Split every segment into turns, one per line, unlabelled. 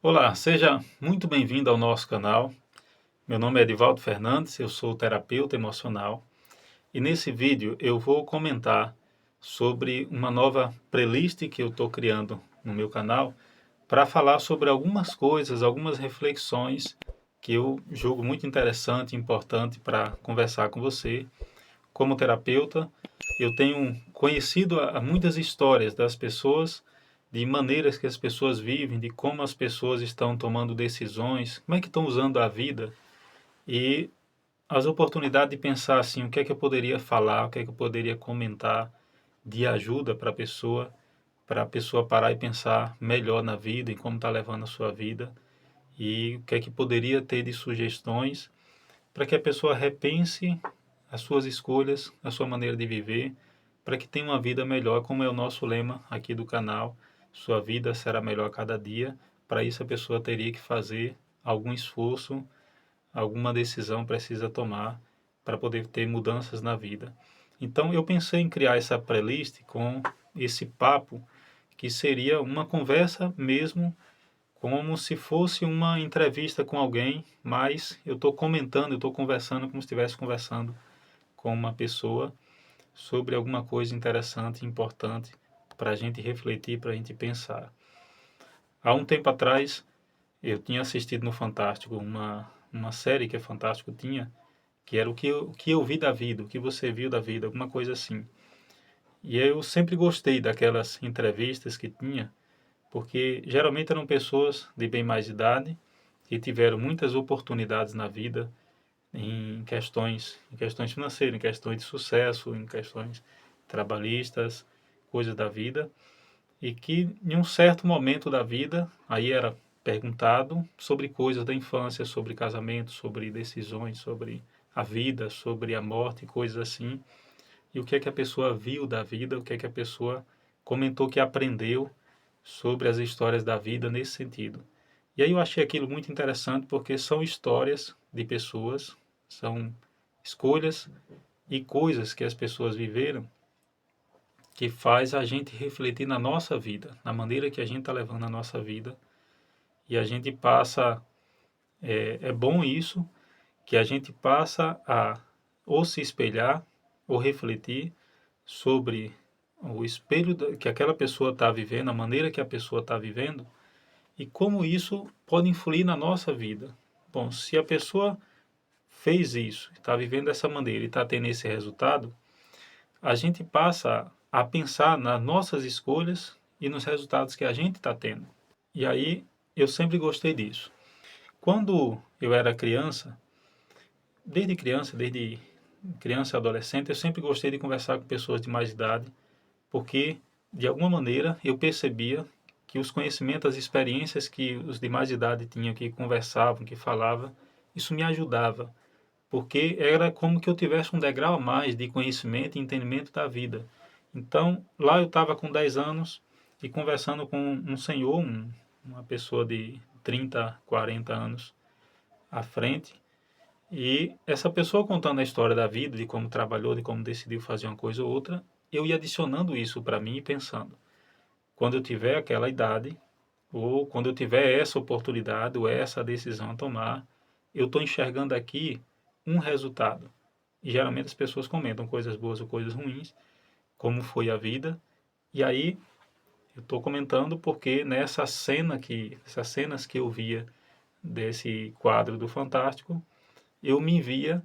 Olá, seja muito bem-vindo ao nosso canal. Meu nome é Edivaldo Fernandes, eu sou terapeuta emocional e nesse vídeo eu vou comentar sobre uma nova playlist que eu estou criando no meu canal para falar sobre algumas coisas, algumas reflexões que eu julgo muito interessante e importante para conversar com você. Como terapeuta, eu tenho conhecido muitas histórias das pessoas, de maneiras que as pessoas vivem, de como as pessoas estão tomando decisões, como é que estão usando a vida e as oportunidades de pensar assim, o que é que eu poderia falar, o que é que eu poderia comentar de ajuda para a pessoa parar e pensar melhor na vida e como está levando a sua vida e o que é que poderia ter de sugestões para que a pessoa repense as suas escolhas, a sua maneira de viver, para que tenha uma vida melhor, como é o nosso lema aqui do canal. Sua vida será melhor a cada dia. Para isso, a pessoa teria que fazer algum esforço, alguma decisão precisa tomar para poder ter mudanças na vida. Então, eu pensei em criar essa playlist com esse papo que seria uma conversa mesmo como se fosse uma entrevista com alguém, mas eu estou comentando, eu estou conversando como se estivesse conversando com uma pessoa sobre alguma coisa interessante e importante para a gente refletir, para a gente pensar. Há um tempo atrás, eu tinha assistido no Fantástico uma série que a Fantástico tinha, que era o que eu vi da vida, o que você viu da vida, alguma coisa assim. E eu sempre gostei daquelas entrevistas que tinha, porque geralmente eram pessoas de bem mais idade que tiveram muitas oportunidades na vida em questões financeiras, em questões de sucesso, em questões trabalhistas, coisas da vida, e que em um certo momento da vida, aí era perguntado sobre coisas da infância, sobre casamento, sobre decisões, sobre a vida, sobre a morte, coisas assim, e o que é que a pessoa viu da vida, o que é que a pessoa comentou que aprendeu sobre as histórias da vida nesse sentido. E aí eu achei aquilo muito interessante porque são histórias de pessoas, são escolhas e coisas que as pessoas viveram que faz a gente refletir na nossa vida, na maneira que a gente está levando a nossa vida. E a gente passa, é bom isso, que a gente passa a ou se espelhar ou refletir sobre o espelho que aquela pessoa está vivendo, a maneira que a pessoa está vivendo e como isso pode influir na nossa vida. Bom, se a pessoa fez isso, está vivendo dessa maneira e está tendo esse resultado, a gente passa a pensar nas nossas escolhas e nos resultados que a gente está tendo. E aí eu sempre gostei disso. Quando eu era criança, desde criança e adolescente, eu sempre gostei de conversar com pessoas de mais idade, porque de alguma maneira eu percebia que os conhecimentos, as experiências que os de mais idade tinham, que conversavam, que falavam, isso me ajudava, porque era como que eu tivesse um degrau a mais de conhecimento e entendimento da vida. Então, lá eu estava com 10 anos e conversando com um senhor, uma pessoa de 30, 40 anos à frente, e essa pessoa contando a história da vida, de como trabalhou, de como decidiu fazer uma coisa ou outra, eu ia adicionando isso para mim e pensando, quando eu tiver aquela idade, ou quando eu tiver essa oportunidade, ou essa decisão a tomar, eu estou enxergando aqui um resultado. E geralmente as pessoas comentam coisas boas ou coisas ruins, como foi a vida. E aí eu estou comentando porque nessas cenas que eu via desse quadro do Fantástico, eu me via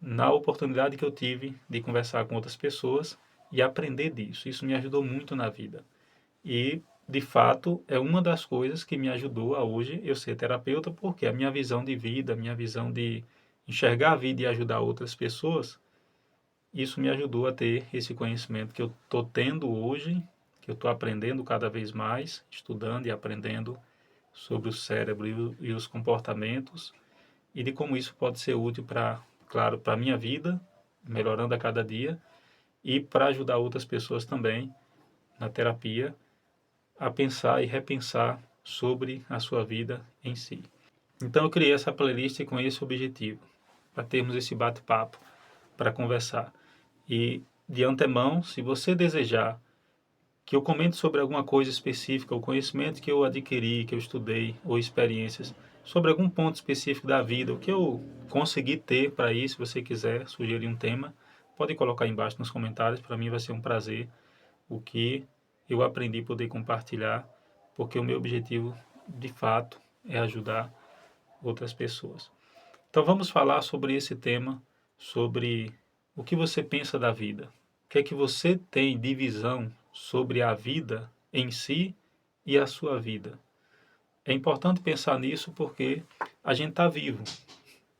na oportunidade que eu tive de conversar com outras pessoas e aprender disso. Isso me ajudou muito na vida. E, de fato, é uma das coisas que me ajudou a hoje eu ser terapeuta, porque a minha visão de vida, a minha visão de enxergar a vida e ajudar outras pessoas, isso me ajudou a ter esse conhecimento que eu estou tendo hoje, que eu estou aprendendo cada vez mais, estudando e aprendendo sobre o cérebro e os comportamentos, e de como isso pode ser útil para, claro, para a minha vida, melhorando a cada dia, e para ajudar outras pessoas também na terapia a pensar e repensar sobre a sua vida em si. Então eu criei essa playlist com esse objetivo, para termos esse bate-papo, para conversar. E de antemão, se você desejar que eu comente sobre alguma coisa específica, o conhecimento que eu adquiri, que eu estudei, ou experiências, sobre algum ponto específico da vida, o que eu consegui ter para isso. Se você quiser sugerir um tema, pode colocar aí embaixo nos comentários, para mim vai ser um prazer o que eu aprendi poder compartilhar, porque o meu objetivo, de fato, é ajudar outras pessoas. Então vamos falar sobre esse tema, sobre o que você pensa da vida. O que é que você tem de visão sobre a vida em si e a sua vida? É importante pensar nisso porque a gente está vivo.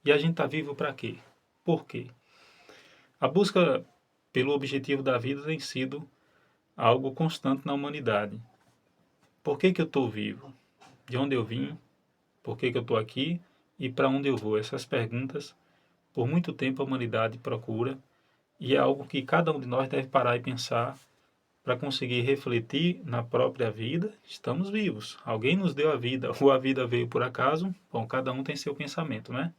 E a gente está vivo para quê? Por quê? A busca pelo objetivo da vida tem sido algo constante na humanidade. Por que que eu estou vivo? De onde eu vim? Por que que eu estou aqui? E para onde eu vou? Essas perguntas, por muito tempo, a humanidade procura, e é algo que cada um de nós deve parar e pensar para conseguir refletir na própria vida. Estamos vivos. Alguém nos deu a vida, ou a vida veio por acaso. Bom, cada um tem seu pensamento, né?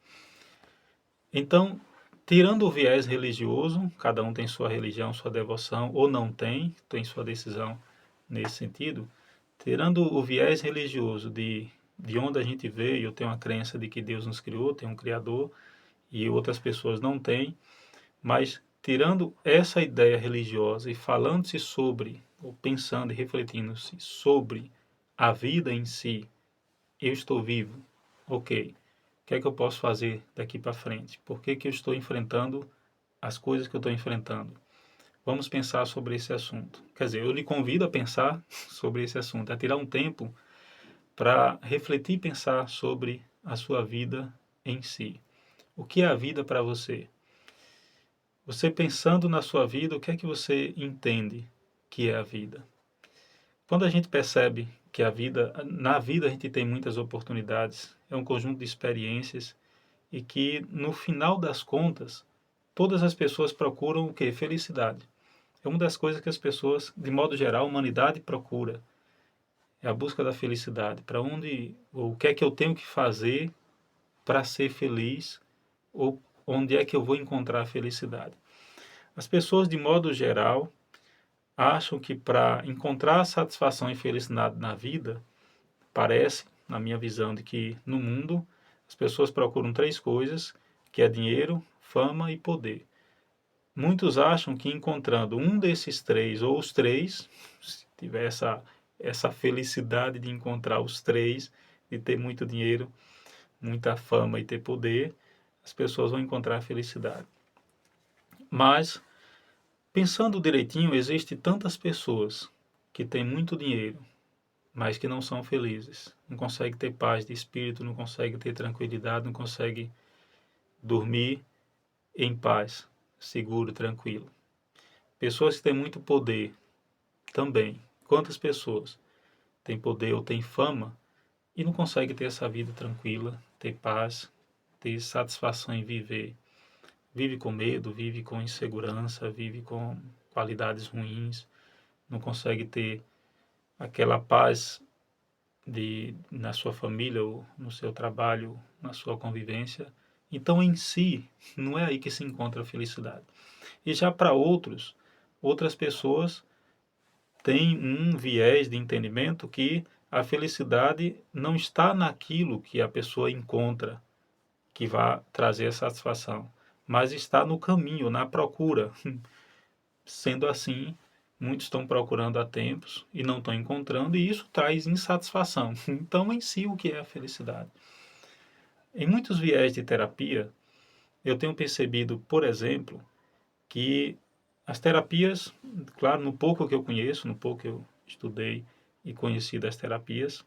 Então, tirando o viés religioso, cada um tem sua religião, sua devoção, ou não tem sua decisão nesse sentido. Tirando o viés religioso de onde a gente veio, eu tenho a crença de que Deus nos criou, tem um Criador, e outras pessoas não têm, mas tirando essa ideia religiosa e falando-se sobre, ou pensando e refletindo-se sobre a vida em si, eu estou vivo, ok. O que é que eu posso fazer daqui para frente? Por que que eu estou enfrentando as coisas que eu estou enfrentando? Vamos pensar sobre esse assunto. Quer dizer, eu lhe convido a pensar sobre esse assunto, a tirar um tempo para refletir e pensar sobre a sua vida em si. O que é a vida para você? Você pensando na sua vida, o que é que você entende que é a vida? Quando a gente percebe que na vida a gente tem muitas oportunidades, é um conjunto de experiências e que no final das contas, todas as pessoas procuram o quê? Felicidade. É uma das coisas que as pessoas, de modo geral, a humanidade procura. É a busca da felicidade. Para onde, ou o que é que eu tenho que fazer para ser feliz, ou onde é que eu vou encontrar a felicidade. As pessoas, de modo geral, acham que para encontrar satisfação e felicidade na vida, parece, na minha visão, de que no mundo as pessoas procuram três coisas, que é dinheiro, fama e poder. Muitos acham que encontrando um desses três, ou os três, se tiver essa felicidade de encontrar os três, de ter muito dinheiro, muita fama e ter poder, as pessoas vão encontrar a felicidade. Mas, pensando direitinho, existem tantas pessoas que têm muito dinheiro, mas que não são felizes. Não conseguem ter paz de espírito, não conseguem ter tranquilidade, não conseguem dormir em paz, seguro, tranquilo. Pessoas que têm muito poder também. Quantas pessoas têm poder ou têm fama e não conseguem ter essa vida tranquila, ter paz, ter satisfação em viver? Vive com medo, vive com insegurança, vive com qualidades ruins, não consegue ter aquela paz na sua família, ou no seu trabalho, na sua convivência. Então, em si, não é aí que se encontra a felicidade. E já para outras pessoas têm um viés de entendimento que a felicidade não está naquilo que a pessoa encontra que vai trazer a satisfação, mas está no caminho, na procura. Sendo assim, muitos estão procurando há tempos e não estão encontrando, e isso traz insatisfação. Então, em si, o que é a felicidade? Em muitos viés de terapia, eu tenho percebido, por exemplo, que as terapias, claro, no pouco que eu conheço, no pouco que eu estudei e conheci das terapias,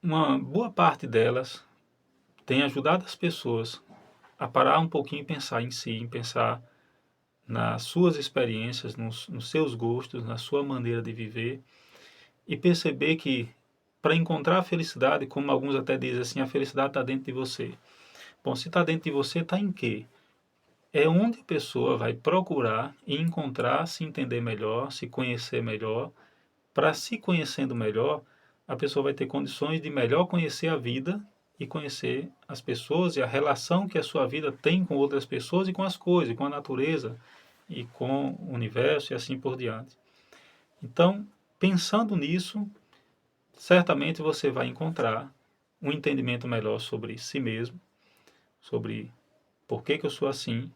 uma boa parte delas tem ajudado as pessoas a parar um pouquinho e pensar em si, em pensar nas suas experiências, nos seus gostos, na sua maneira de viver, e perceber que para encontrar a felicidade, como alguns até dizem assim, a felicidade está dentro de você. Bom, se está dentro de você, está em quê? É onde a pessoa vai procurar e encontrar, se entender melhor, se conhecer melhor. Para se conhecendo melhor, a pessoa vai ter condições de melhor conhecer a vida e conhecer as pessoas e a relação que a sua vida tem com outras pessoas e com as coisas, e com a natureza e com o universo e assim por diante. Então, pensando nisso, certamente você vai encontrar um entendimento melhor sobre si mesmo, sobre por que que eu sou assim.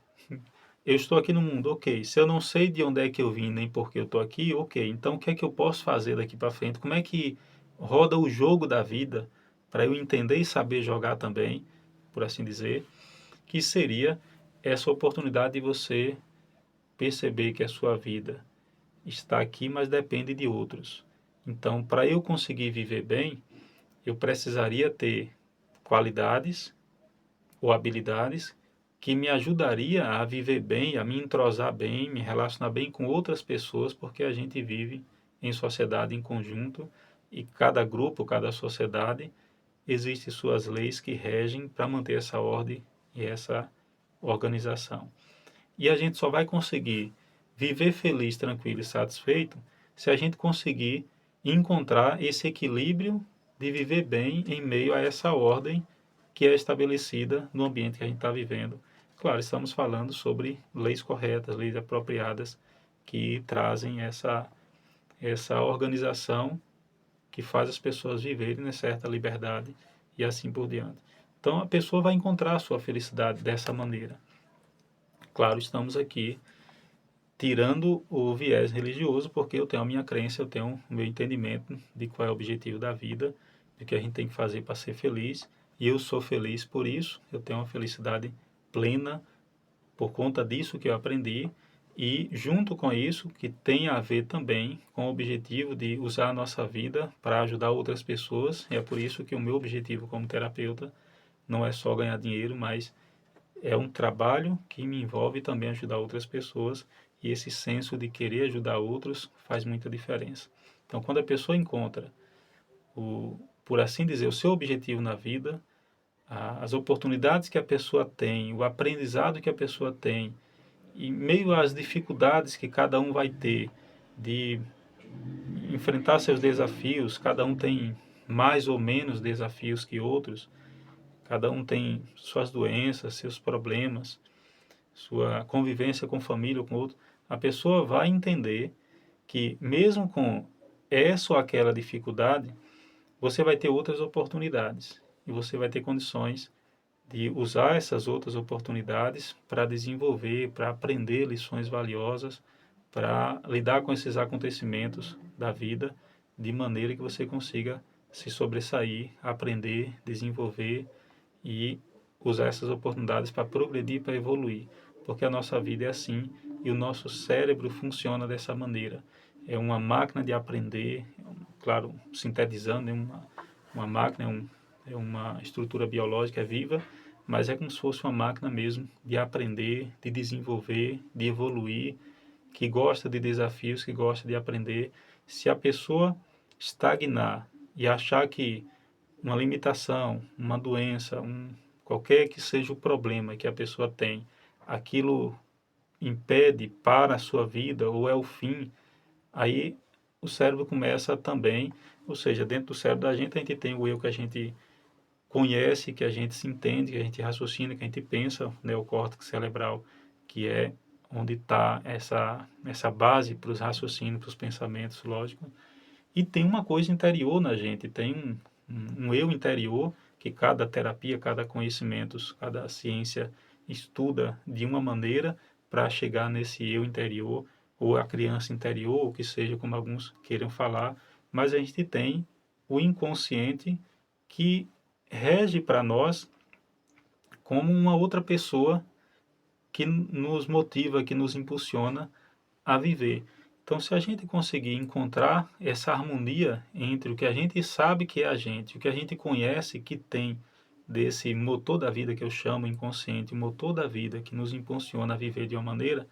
Eu estou aqui no mundo, ok. Se eu não sei de onde é que eu vim, nem por que eu estou aqui, ok. Então, o que é que eu posso fazer daqui para frente? Como é que roda o jogo da vida para eu entender e saber jogar também, por assim dizer, que seria essa oportunidade de você perceber que a sua vida está aqui, mas depende de outros. Então, para eu conseguir viver bem, eu precisaria ter qualidades ou habilidades que me ajudaria a viver bem, a me entrosar bem, me relacionar bem com outras pessoas, porque a gente vive em sociedade em conjunto e cada grupo, cada sociedade, existem suas leis que regem para manter essa ordem e essa organização. E a gente só vai conseguir viver feliz, tranquilo e satisfeito se a gente conseguir encontrar esse equilíbrio de viver bem em meio a essa ordem que é estabelecida no ambiente que a gente está vivendo. Claro, estamos falando sobre leis corretas, leis apropriadas que trazem essa organização que faz as pessoas viverem em certa liberdade e assim por diante. Então a pessoa vai encontrar a sua felicidade dessa maneira. Claro, estamos aqui tirando o viés religioso, porque eu tenho a minha crença, eu tenho o meu entendimento de qual é o objetivo da vida, de que a gente tem que fazer para ser feliz, e eu sou feliz por isso, eu tenho uma felicidade plena por conta disso que eu aprendi, e junto com isso, que tem a ver também com o objetivo de usar a nossa vida para ajudar outras pessoas, e é por isso que o meu objetivo como terapeuta não é só ganhar dinheiro, mas é um trabalho que me envolve também ajudar outras pessoas e esse senso de querer ajudar outros faz muita diferença. Então, quando a pessoa encontra por assim dizer, o seu objetivo na vida, as oportunidades que a pessoa tem, o aprendizado que a pessoa tem, e meio às dificuldades que cada um vai ter de enfrentar seus desafios, cada um tem mais ou menos desafios que outros, cada um tem suas doenças, seus problemas, sua convivência com família ou com outro, a pessoa vai entender que mesmo com essa ou aquela dificuldade, você vai ter outras oportunidades e você vai ter condições de usar essas outras oportunidades para desenvolver, para aprender lições valiosas, para lidar com esses acontecimentos da vida de maneira que você consiga se sobressair, aprender, desenvolver e usar essas oportunidades para progredir, para evoluir, porque a nossa vida é assim e o nosso cérebro funciona dessa maneira. É uma máquina de aprender, claro, sintetizando, é uma máquina, é uma estrutura biológica viva, mas é como se fosse uma máquina mesmo de aprender, de desenvolver, de evoluir, que gosta de desafios, que gosta de aprender. Se a pessoa estagnar e achar que uma limitação, uma doença, qualquer que seja o problema que a pessoa tem, aquilo impede para a sua vida ou é o fim, aí o cérebro começa também, ou seja, dentro do cérebro da gente a gente tem o eu que a gente conhece, que a gente se entende, que a gente raciocina, que a gente pensa, o neocórtex cerebral, que é onde está essa base para os raciocínios, para os pensamentos lógicos. E tem uma coisa interior na gente, tem um eu interior que cada terapia, cada conhecimento, cada ciência estuda de uma maneira para chegar nesse eu interior, ou a criança interior, ou que seja como alguns queiram falar, mas a gente tem o inconsciente que rege para nós como uma outra pessoa que nos motiva, que nos impulsiona a viver. Então, se a gente conseguir encontrar essa harmonia entre o que a gente sabe que é a gente, o que a gente conhece que tem desse motor da vida que eu chamo inconsciente, o motor da vida que nos impulsiona a viver de uma maneira,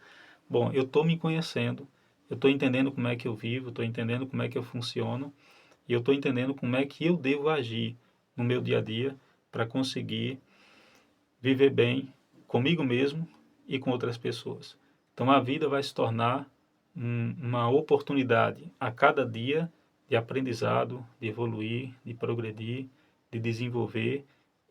bom, eu estou me conhecendo, eu estou entendendo como é que eu vivo, estou entendendo como é que eu funciono, e eu estou entendendo como é que eu devo agir no meu dia a dia para conseguir viver bem comigo mesmo e com outras pessoas. Então a vida vai se tornar uma oportunidade a cada dia de aprendizado, de evoluir, de progredir, de desenvolver.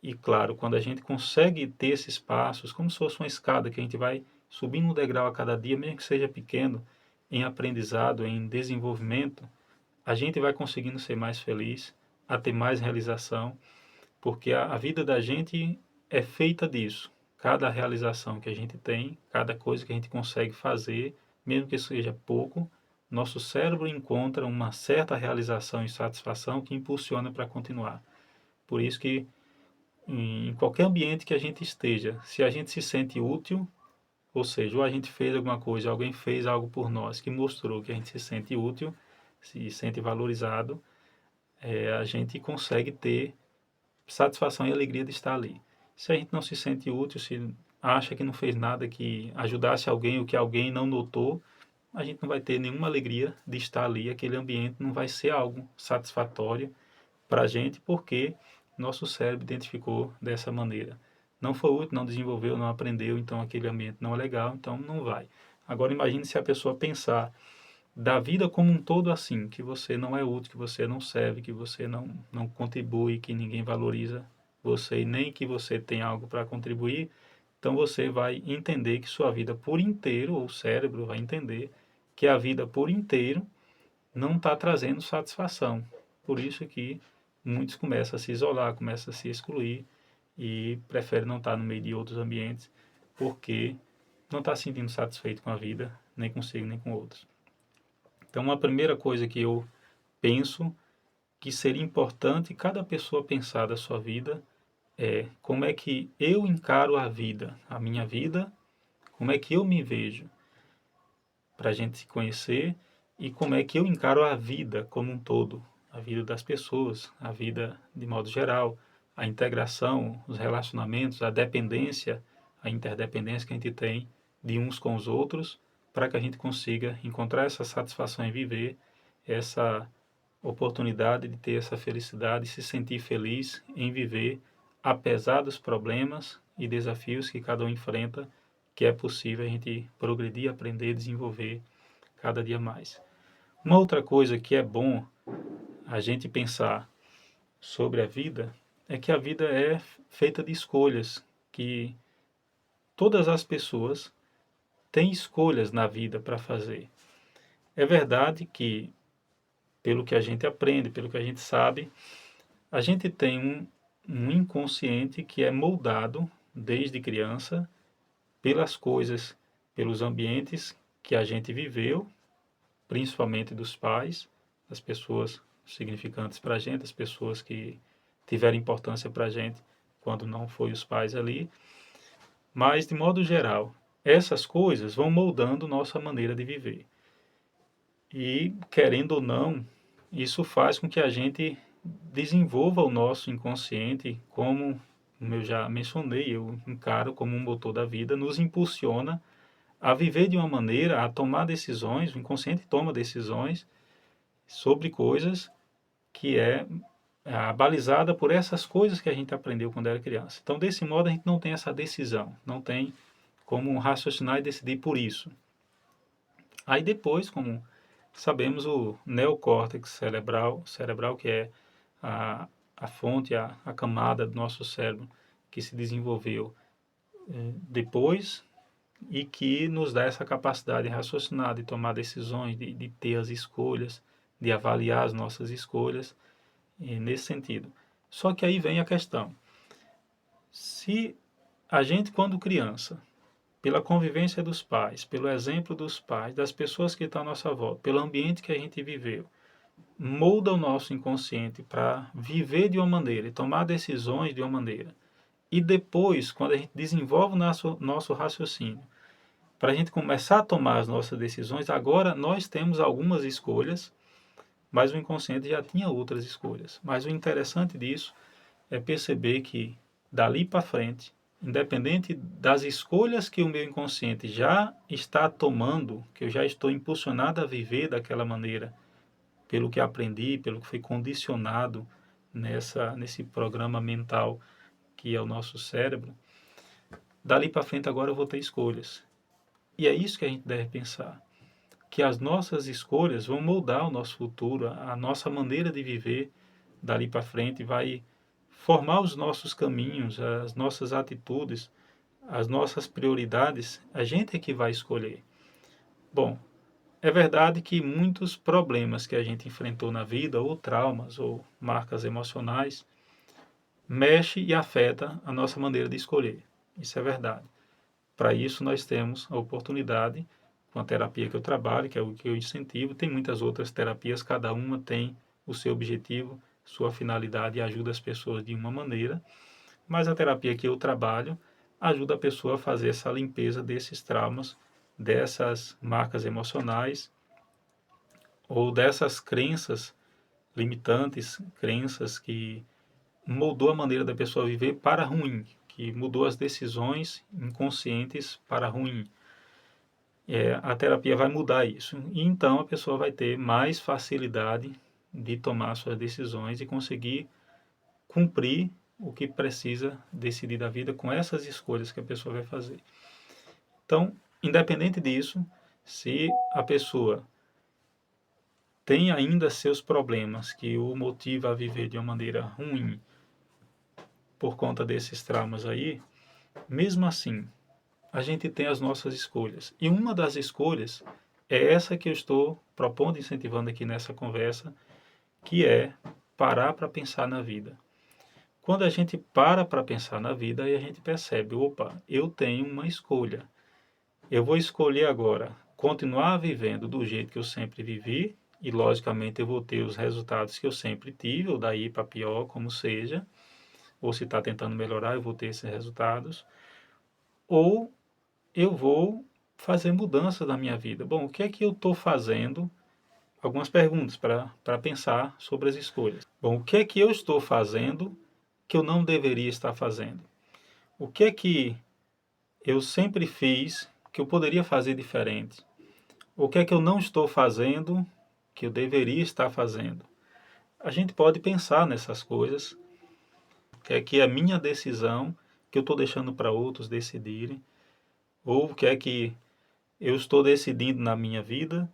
E claro, quando a gente consegue ter esses passos, como se fosse uma escada que a gente vai subindo um degrau a cada dia, mesmo que seja pequeno, em aprendizado, em desenvolvimento, a gente vai conseguindo ser mais feliz, a ter mais realização, porque a vida da gente é feita disso. Cada realização que a gente tem, cada coisa que a gente consegue fazer, mesmo que seja pouco, nosso cérebro encontra uma certa realização e satisfação que impulsiona para continuar. Por isso que em qualquer ambiente que a gente esteja, se a gente se sente útil, ou seja, ou a gente fez alguma coisa, alguém fez algo por nós que mostrou que a gente se sente útil, se sente valorizado, a gente consegue ter satisfação e alegria de estar ali. Se a gente não se sente útil, se acha que não fez nada que ajudasse alguém ou que alguém não notou, a gente não vai ter nenhuma alegria de estar ali, aquele ambiente não vai ser algo satisfatório para a gente, porque nosso cérebro identificou dessa maneira. Não foi útil, não desenvolveu, não aprendeu, então aquele ambiente não é legal, então não vai. Agora imagine se a pessoa pensar da vida como um todo assim, que você não é útil, que você não serve, que você não contribui, que ninguém valoriza você e nem que você tem algo para contribuir, então você vai entender que sua vida por inteiro, ou o cérebro vai entender que a vida por inteiro não está trazendo satisfação. Por isso que muitos começam a se isolar, começam a se excluir e preferem não estar no meio de outros ambientes porque não está se sentindo satisfeito com a vida, nem consigo, nem com outros. Então, uma primeira coisa que eu penso que seria importante cada pessoa pensar da sua vida é como é que eu encaro a vida, a minha vida, como é que eu me vejo, para a gente se conhecer e como é que eu encaro a vida como um todo, a vida das pessoas, a vida de modo geral, a integração, os relacionamentos, a dependência, a interdependência que a gente tem de uns com os outros, para que a gente consiga encontrar essa satisfação em viver, essa oportunidade de ter essa felicidade, se sentir feliz em viver, apesar dos problemas e desafios que cada um enfrenta, que é possível a gente progredir, aprender, desenvolver cada dia mais. Uma outra coisa que é bom a gente pensar sobre a vida é que a vida é feita de escolhas, que todas as pessoas têm escolhas na vida para fazer. É verdade que, pelo que a gente aprende, pelo que a gente sabe, a gente tem um inconsciente que é moldado desde criança pelas coisas, pelos ambientes que a gente viveu, principalmente dos pais, das pessoas significantes para a gente, as pessoas que tiveram importância para a gente quando não foi os pais ali. Mas, de modo geral, essas coisas vão moldando nossa maneira de viver. E, querendo ou não, isso faz com que a gente desenvolva o nosso inconsciente, como eu já mencionei, eu encaro como um motor da vida, nos impulsiona a viver de uma maneira, a tomar decisões, o inconsciente toma decisões sobre coisas que é balizada por essas coisas que a gente aprendeu quando era criança. Então, desse modo, a gente não tem essa decisão, não tem como raciocinar e decidir por isso. Aí depois, como sabemos, o neocórtex cerebral que é a fonte, a camada do nosso cérebro que se desenvolveu depois e que nos dá essa capacidade de raciocinar, de tomar decisões, de ter as escolhas, de avaliar as nossas escolhas, nesse sentido. Só que aí vem a questão. Se a gente, quando criança, pela convivência dos pais, pelo exemplo dos pais, das pessoas que estão à nossa volta, pelo ambiente que a gente viveu, molda o nosso inconsciente para viver de uma maneira e tomar decisões de uma maneira. E depois, quando a gente desenvolve o nosso raciocínio, para a gente começar a tomar as nossas decisões, agora nós temos algumas escolhas, mas o inconsciente já tinha outras escolhas. Mas o interessante disso é perceber que dali para frente, independente das escolhas que o meu inconsciente já está tomando, que eu já estou impulsionado a viver daquela maneira, pelo que aprendi, pelo que foi condicionado nesse programa mental que é o nosso cérebro, dali para frente agora eu vou ter escolhas. E é isso que a gente deve pensar, que as nossas escolhas vão moldar o nosso futuro, a nossa maneira de viver dali para frente, vai formar os nossos caminhos, as nossas atitudes, as nossas prioridades, a gente é que vai escolher. Bom, É verdade que muitos problemas que a gente enfrentou na vida, ou traumas, ou marcas emocionais, mexe e afeta a nossa maneira de escolher. Isso é verdade. Para isso nós temos a oportunidade, com a terapia que eu trabalho, que é o que eu incentivo, tem muitas outras terapias, cada uma tem o seu objetivo, sua finalidade e ajuda as pessoas de uma maneira, mas a terapia que eu trabalho ajuda a pessoa a fazer essa limpeza desses traumas, dessas marcas emocionais ou dessas crenças limitantes, crenças que mudou a maneira da pessoa viver para ruim, que mudou as decisões inconscientes para ruim. A terapia vai mudar isso. E então a pessoa vai ter mais facilidade de tomar suas decisões e conseguir cumprir o que precisa decidir da vida com essas escolhas que a pessoa vai fazer. Então, independente disso, se a pessoa tem ainda seus problemas que o motiva a viver de uma maneira ruim por conta desses traumas aí, mesmo assim, a gente tem as nossas escolhas. E uma das escolhas é essa que eu estou propondo, incentivando aqui nessa conversa, que é parar para pensar na vida. Quando a gente para pensar na vida, aí a gente percebe, opa, eu tenho uma escolha. Eu vou escolher agora continuar vivendo do jeito que eu sempre vivi, e logicamente eu vou ter os resultados que eu sempre tive, ou daí para pior, como seja, ou se está tentando melhorar, eu vou ter esses resultados, ou eu vou fazer mudanças na minha vida. Bom, o que é que eu estou fazendo? Algumas perguntas para pensar sobre as escolhas. Bom, o que é que eu estou fazendo que eu não deveria estar fazendo? O que é que eu sempre fiz que eu poderia fazer diferente? O que é que eu não estou fazendo que eu deveria estar fazendo? A gente pode pensar nessas coisas, que é que é a minha decisão que eu estou deixando para outros decidirem, ou o que é que eu estou decidindo na minha vida,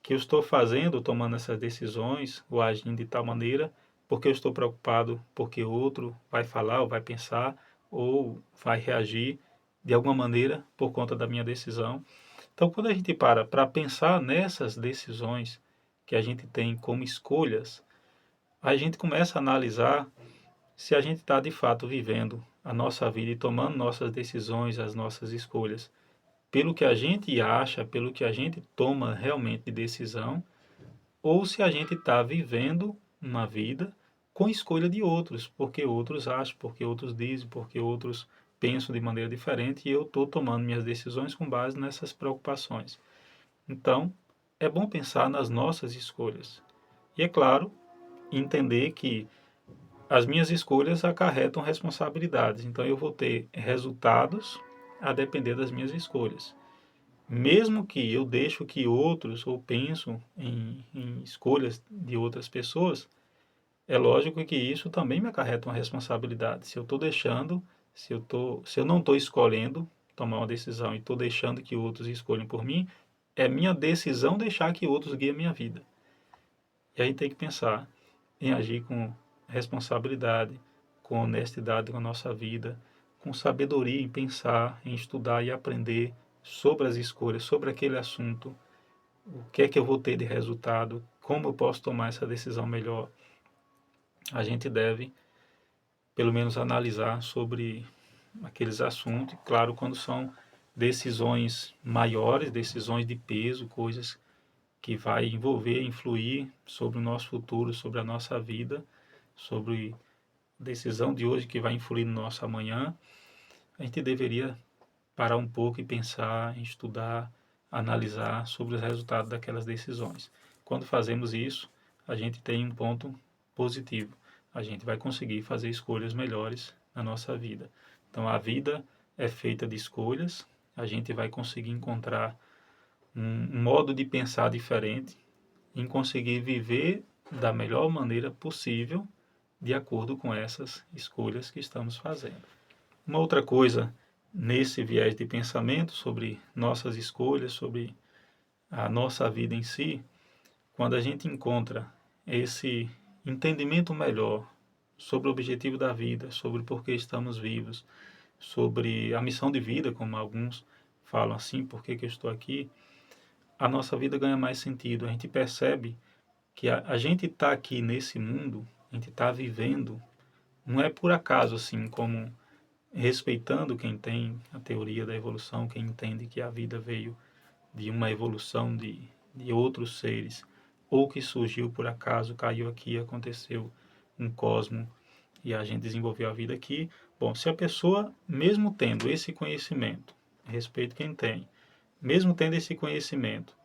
que eu estou fazendo, tomando essas decisões, ou agindo de tal maneira, porque eu estou preocupado porque outro vai falar, ou vai pensar, ou vai reagir de alguma maneira por conta da minha decisão. Então, quando a gente para pensar nessas decisões que a gente tem como escolhas, a gente começa a analisar se a gente está de fato vivendo a nossa vida e tomando nossas decisões, as nossas escolhas, pelo que a gente acha, pelo que a gente toma realmente de decisão, ou se a gente está vivendo uma vida com escolha de outros, porque outros acham, porque outros dizem, porque outros pensam de maneira diferente e eu estou tomando minhas decisões com base nessas preocupações. Então, é bom pensar nas nossas escolhas. E é claro, entender que as minhas escolhas acarretam responsabilidades. Então, eu vou ter resultados a depender das minhas escolhas. Mesmo que eu deixo que outros, ou penso em escolhas de outras pessoas, é lógico que isso também me acarreta uma responsabilidade. Se eu estou deixando, se eu não estou escolhendo tomar uma decisão e estou deixando que outros escolham por mim, é minha decisão deixar que outros guiem a minha vida. E aí tem que pensar em agir com responsabilidade, com honestidade com a nossa vida, com sabedoria em pensar, em estudar e aprender sobre as escolhas, sobre aquele assunto, o que é que eu vou ter de resultado, como eu posso tomar essa decisão melhor. A gente deve, pelo menos, analisar sobre aqueles assuntos, claro, quando são decisões maiores, decisões de peso, coisas que vai envolver, influir sobre o nosso futuro, sobre a nossa vida, sobre a decisão de hoje que vai influir no nosso amanhã, a gente deveria parar um pouco e pensar, estudar, analisar sobre os resultados daquelas decisões. Quando fazemos isso, a gente tem um ponto positivo. A gente vai conseguir fazer escolhas melhores na nossa vida. Então, a vida é feita de escolhas, a gente vai conseguir encontrar um modo de pensar diferente, em conseguir viver da melhor maneira possível de acordo com essas escolhas que estamos fazendo. Uma outra coisa nesse viés de pensamento sobre nossas escolhas, sobre a nossa vida em si, quando a gente encontra esse entendimento melhor sobre o objetivo da vida, sobre por que estamos vivos, sobre a missão de vida, como alguns falam assim, por que eu estou aqui, a nossa vida ganha mais sentido. A gente percebe que a gente está aqui nesse mundo, a gente está vivendo, não é por acaso, assim, como respeitando quem tem a teoria da evolução, quem entende que a vida veio de uma evolução de outros seres, ou que surgiu por acaso, caiu aqui, aconteceu um cosmo e a gente desenvolveu a vida aqui. Bom, se a pessoa, mesmo tendo esse conhecimento, respeito quem tem, mesmo tendo esse conhecimento,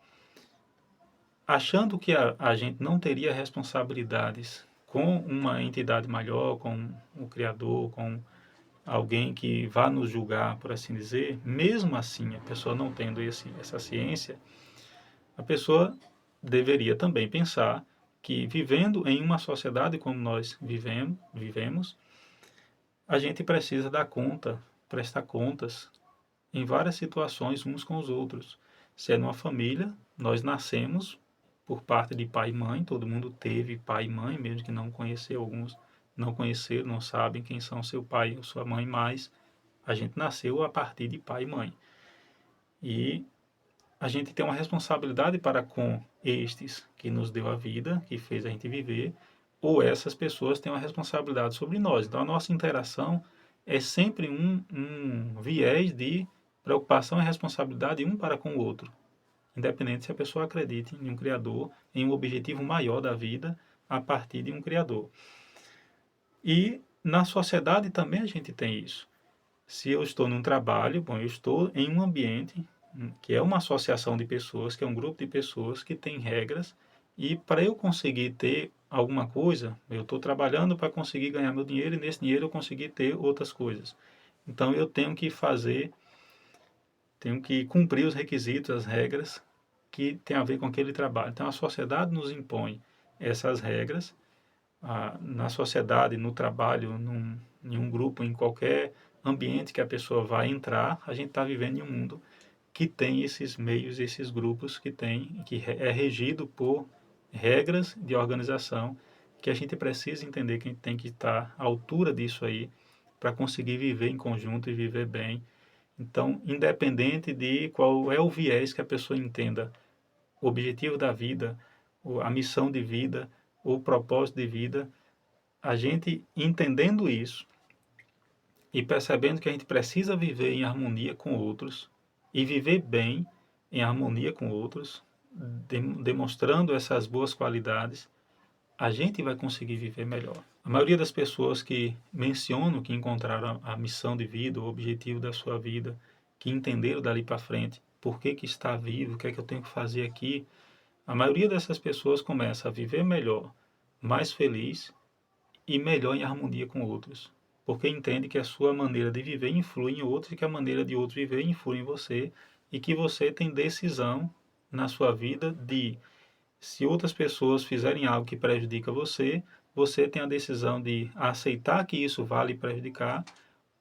achando que a gente não teria responsabilidades com uma entidade maior, com o Criador, com alguém que vá nos julgar, por assim dizer, mesmo assim, a pessoa não tendo essa ciência, a pessoa deveria também pensar que vivendo em uma sociedade como nós vivemos, a gente precisa dar conta, prestar contas em várias situações uns com os outros. Se é numa família, nós nascemos por parte de pai e mãe, todo mundo teve pai e mãe, mesmo que não conheceu, alguns não conheceram, não sabem quem são seu pai ou sua mãe, mas a gente nasceu a partir de pai e mãe. E a gente tem uma responsabilidade para com estes que nos deu a vida, que fez a gente viver, ou essas pessoas têm uma responsabilidade sobre nós. Então a nossa interação é sempre um viés de preocupação e responsabilidade um para com o outro, independente se a pessoa acredite em um Criador, em um objetivo maior da vida a partir de um Criador. E na sociedade também a gente tem isso. Se eu estou num trabalho, bom, eu estou em um ambiente que é uma associação de pessoas, que é um grupo de pessoas que tem regras, e para eu conseguir ter alguma coisa, eu estou trabalhando para conseguir ganhar meu dinheiro e nesse dinheiro eu conseguir ter outras coisas. Então eu tenho que cumprir os requisitos, as regras que tem a ver com aquele trabalho. Então a sociedade nos impõe essas regras, na sociedade, no trabalho, em um grupo, em qualquer ambiente que a pessoa vai entrar, a gente está vivendo em um mundo que tem esses meios, esses grupos que é regido por regras de organização, que a gente precisa entender que a gente tem que estar à altura disso aí para conseguir viver em conjunto e viver bem. Então, independente de qual é o viés que a pessoa entenda, o objetivo da vida, a missão de vida, o propósito de vida, a gente entendendo isso e percebendo que a gente precisa viver em harmonia com outros e viver bem em harmonia com outros, demonstrando essas boas qualidades, a gente vai conseguir viver melhor. A maioria das pessoas que mencionam que encontraram a missão de vida, o objetivo da sua vida, que entenderam dali para frente, por que está vivo, o que é que eu tenho que fazer aqui, a maioria dessas pessoas começa a viver melhor, mais feliz e melhor em harmonia com outros, porque entende que a sua maneira de viver influi em outros e que a maneira de outros viver influi em você e que você tem decisão na sua vida de, se outras pessoas fizerem algo que prejudica você, você tem a decisão de aceitar que isso vale prejudicar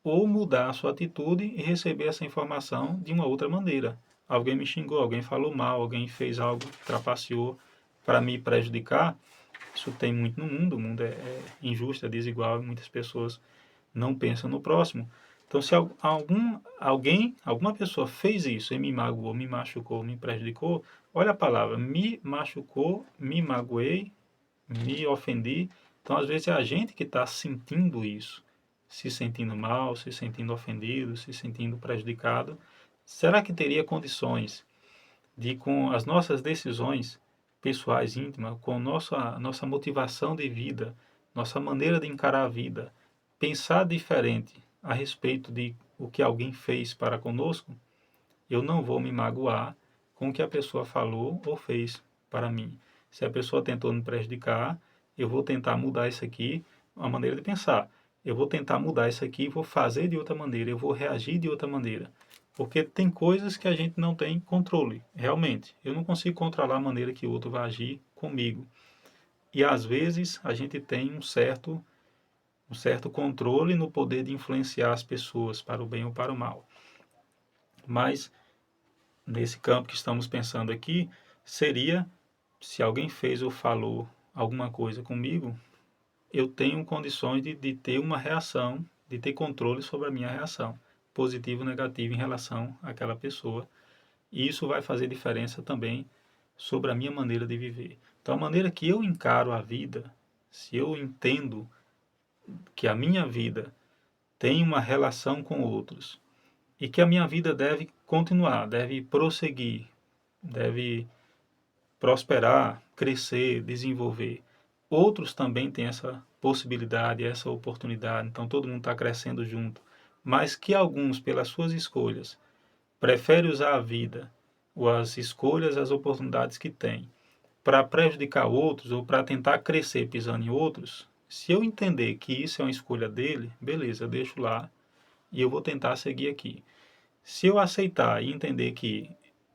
ou mudar a sua atitude e receber essa informação de uma outra maneira. Alguém me xingou, alguém falou mal, alguém fez algo, trapaceou para me prejudicar. Isso tem muito no mundo, o mundo é injusto, é desigual, e muitas pessoas não pensam no próximo. Então, se alguma pessoa fez isso e me magoou, me machucou, me prejudicou, olha a palavra, me machucou, me magoei, me ofendi. Então, às vezes é a gente que está sentindo isso, se sentindo mal, se sentindo ofendido, se sentindo prejudicado. Será que teria condições de, com as nossas decisões pessoais íntimas, com nossa motivação de vida, nossa maneira de encarar a vida, pensar diferente a respeito de o que alguém fez para conosco, eu não vou me magoar com o que a pessoa falou ou fez para mim. Se a pessoa tentou me prejudicar, eu vou tentar mudar isso aqui, a maneira de pensar. Eu vou tentar mudar isso aqui, vou fazer de outra maneira, eu vou reagir de outra maneira. Porque tem coisas que a gente não tem controle, realmente. Eu não consigo controlar a maneira que o outro vai agir comigo. E às vezes a gente tem um certo controle no poder de influenciar as pessoas para o bem ou para o mal. Mas nesse campo que estamos pensando aqui, seria, se alguém fez ou falou alguma coisa comigo, eu tenho condições de ter uma reação, de ter controle sobre a minha reação, positivo ou negativo em relação àquela pessoa. E isso vai fazer diferença também sobre a minha maneira de viver. Então, a maneira que eu encaro a vida, se eu entendo que a minha vida tem uma relação com outros e que a minha vida deve continuar, deve prosseguir, deve prosperar, crescer, desenvolver. Outros também têm essa possibilidade, essa oportunidade, então todo mundo está crescendo junto. Mas que alguns, pelas suas escolhas, preferem usar a vida, ou as escolhas, as oportunidades que têm, para prejudicar outros ou para tentar crescer pisando em outros, se eu entender que isso é uma escolha dele, beleza, eu deixo lá e eu vou tentar seguir aqui. Se eu aceitar e entender que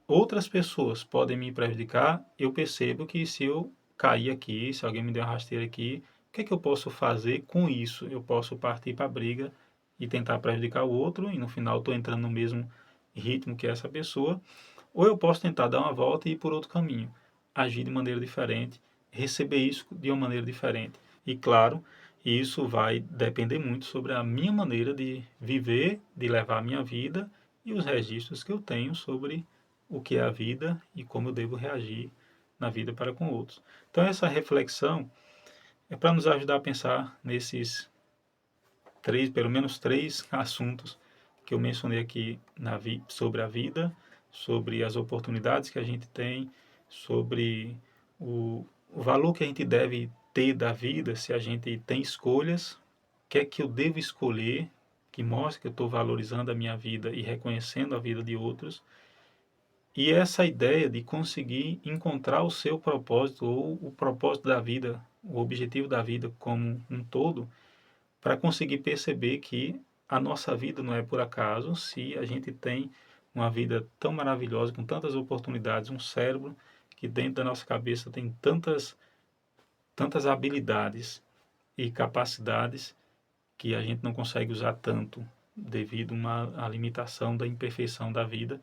outras pessoas podem me prejudicar, eu percebo que se eu cair aqui, se alguém me der uma rasteira aqui, o que é que eu posso fazer com isso? Eu posso partir para a briga e tentar prejudicar o outro e no final estou entrando no mesmo ritmo que essa pessoa, ou eu posso tentar dar uma volta e ir por outro caminho, agir de maneira diferente, receber isso de uma maneira diferente. E claro, isso vai depender muito sobre a minha maneira de viver, de levar a minha vida e os registros que eu tenho sobre o que é a vida e como eu devo reagir na vida para com outros. Então essa reflexão é para nos ajudar a pensar nesses pelo menos três assuntos que eu mencionei aqui sobre a vida, sobre as oportunidades que a gente tem, sobre o valor que a gente deve ter da vida, se a gente tem escolhas, o que é que eu devo escolher, que mostra que eu estou valorizando a minha vida e reconhecendo a vida de outros, e essa ideia de conseguir encontrar o seu propósito ou o propósito da vida, o objetivo da vida como um todo, para conseguir perceber que a nossa vida não é por acaso, se a gente tem uma vida tão maravilhosa, com tantas oportunidades, um cérebro que dentro da nossa cabeça tem tantas habilidades e capacidades que a gente não consegue usar tanto devido à limitação da imperfeição da vida,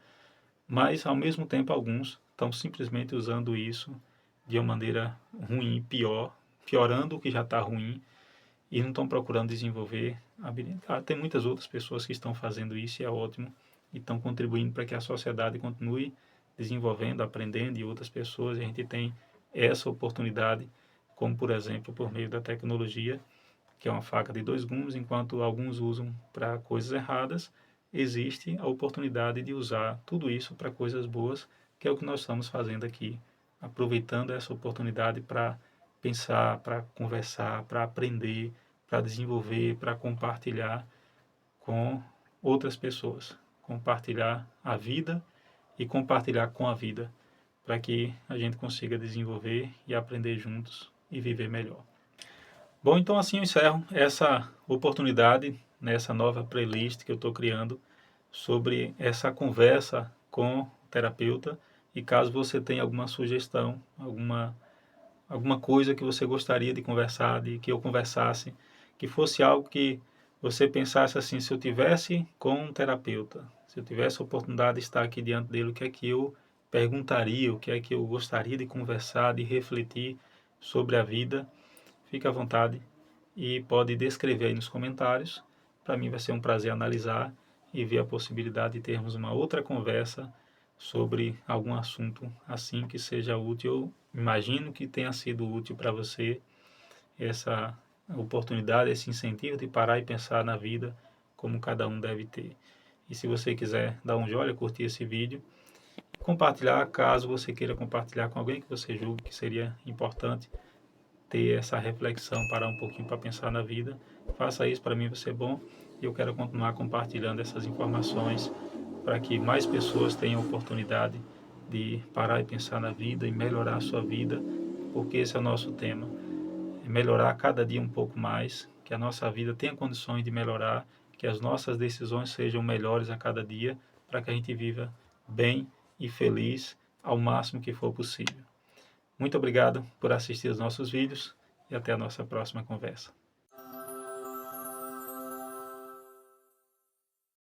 mas ao mesmo tempo alguns estão simplesmente usando isso de uma maneira ruim, piorando o que já está ruim e não estão procurando desenvolver habilidade. Tem muitas outras pessoas que estão fazendo isso e é ótimo e estão contribuindo para que a sociedade continue desenvolvendo, aprendendo e outras pessoas. A gente tem essa oportunidade, como por exemplo por meio da tecnologia, que é uma faca de dois gumes, enquanto alguns usam para coisas erradas, existe a oportunidade de usar tudo isso para coisas boas, que é o que nós estamos fazendo aqui, aproveitando essa oportunidade para pensar, para conversar, para aprender, para desenvolver, para compartilhar com outras pessoas, compartilhar a vida e compartilhar com a vida, para que a gente consiga desenvolver e aprender juntos e viver melhor. Bom, então assim eu encerro essa oportunidade nessa nova playlist que eu estou criando sobre essa conversa com o terapeuta. E caso você tenha alguma sugestão, alguma coisa que você gostaria de conversar, de que eu conversasse, que fosse algo que você pensasse assim, se eu tivesse com um terapeuta, se eu tivesse a oportunidade de estar aqui diante dele, o que é que eu perguntaria, o que é que eu gostaria de conversar, de refletir sobre a vida, fique à vontade e pode descrever aí nos comentários. Para mim vai ser um prazer analisar e ver a possibilidade de termos uma outra conversa sobre algum assunto assim que seja útil. Eu imagino que tenha sido útil para você essa oportunidade, esse incentivo de parar e pensar na vida como cada um deve ter. E se você quiser dar um joinha, curtir esse vídeo, compartilhar, caso você queira compartilhar com alguém que você julgue que seria importante ter essa reflexão, parar um pouquinho para pensar na vida, faça isso, para mim vai ser bom e eu quero continuar compartilhando essas informações para que mais pessoas tenham a oportunidade de parar e pensar na vida e melhorar a sua vida, porque esse é o nosso tema, é melhorar cada dia um pouco mais, que a nossa vida tenha condições de melhorar, que as nossas decisões sejam melhores a cada dia, para que a gente viva bem e feliz ao máximo que for possível. Muito obrigado por assistir os nossos vídeos e até a nossa próxima conversa.